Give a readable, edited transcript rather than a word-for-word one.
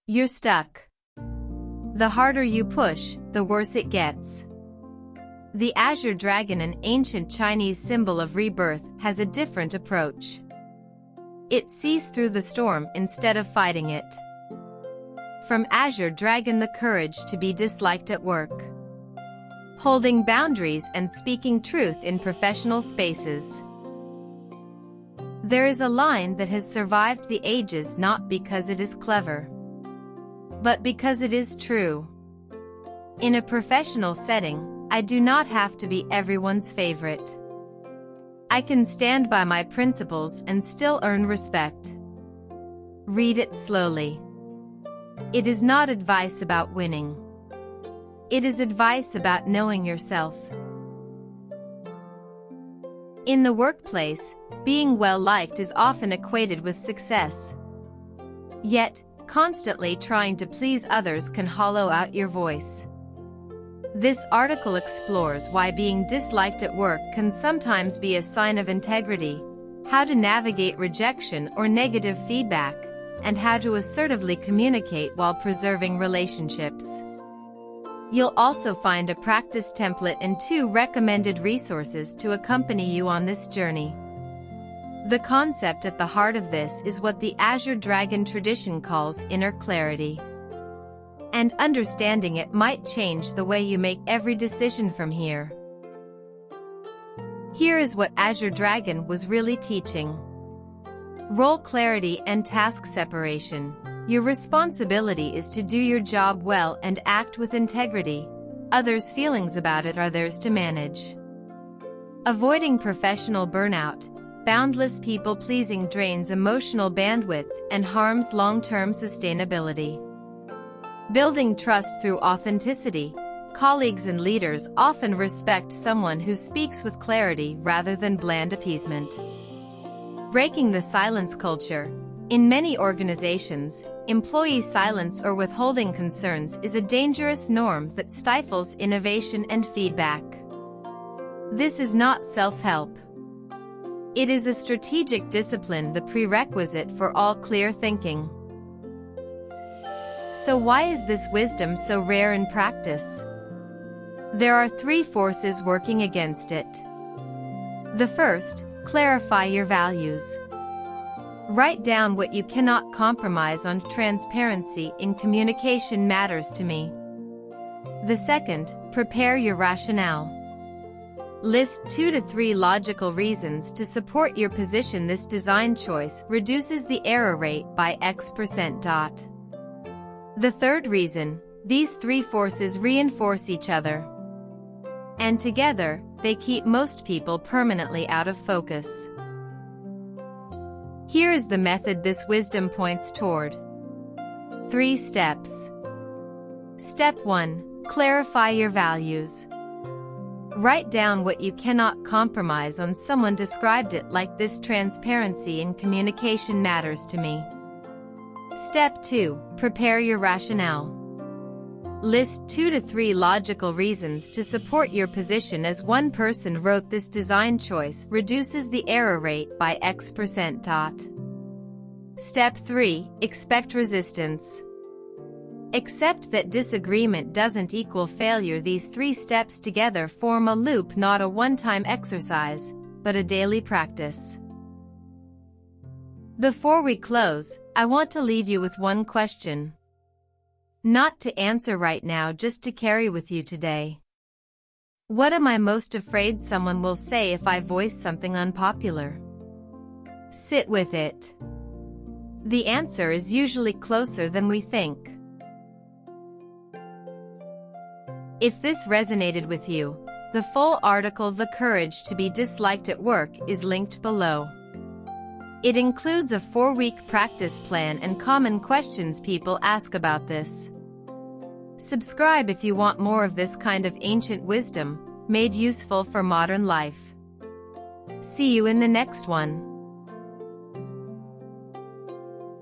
You're stuck. The harder you push, the worse it gets. The Azure Dragon, an ancient Chinese symbol of rebirth, has a different approach. It sees through the storm instead of fighting it. From Azure Dragon, the courage to be disliked at work. Holding boundaries and speaking truth in professional spaces. There is a line that has survived the ages not because it is clever, but because it is true. In a professional setting, I do not have to be everyone's favorite. I can stand by my principles and still earn respect. Read it slowly. It is not advice about winning. It is advice about knowing yourself. In the workplace, being well-liked is often equated with success. Yet, constantly trying to please others can hollow out your voice. This article explores why being disliked at work can sometimes be a sign of integrity, how to navigate rejection or negative feedback, and how to assertively communicate while preserving relationships. You'll also find a practice template and 2 recommended resources to accompany you on this journey. The concept at the heart of this is what the Azure Dragon tradition calls inner clarity. And understanding it might change the way you make every decision from here. Here is what Azure Dragon was really teaching. Role clarity and task separation. Your responsibility is to do your job well and act with integrity. Others' feelings about it are theirs to manage. Avoiding professional burnout. Boundless people-pleasing drains emotional bandwidth and harms long-term sustainability. Building trust through authenticity. Colleagues and leaders often respect someone who speaks with clarity rather than bland appeasement. Breaking the silence culture. In many organizations, employee silence or withholding concerns is a dangerous norm that stifles innovation and feedback. This is not self-help. It is a strategic discipline, the prerequisite for all clear thinking. So why is this wisdom so rare in practice? There are 3 forces working against it. The first, clarify your values. Write down what you cannot compromise on. Transparency in communication matters to me. The second, prepare your rationale. List 2 to 3 logical reasons to support your position. This design choice reduces the error rate by X%. The third reason, these 3 forces reinforce each other. And together, they keep most people permanently out of focus. Here is the method this wisdom points toward. 3 steps. Step 1. Clarify your values. Write down what you cannot compromise on. Someone described it like this: transparency in communication matters to me. Step 2. Prepare your rationale. List 2 to 3 logical reasons to support your position. As one person wrote, this design choice reduces the error rate by X%. Step 3. Expect resistance. Accept that disagreement doesn't equal failure. These 3 steps together form a loop, not a one-time exercise, but a daily practice. Before we close, I want to leave you with one question. Not to answer right now, just to carry with you today. What am I most afraid someone will say if I voice something unpopular? Sit with it. The answer is usually closer than we think. If this resonated with you, the full article "The Courage to be Disliked at Work" is linked below. It includes a 4-week practice plan and common questions people ask about this. Subscribe if you want more of this kind of ancient wisdom, made useful for modern life. See you in the next one.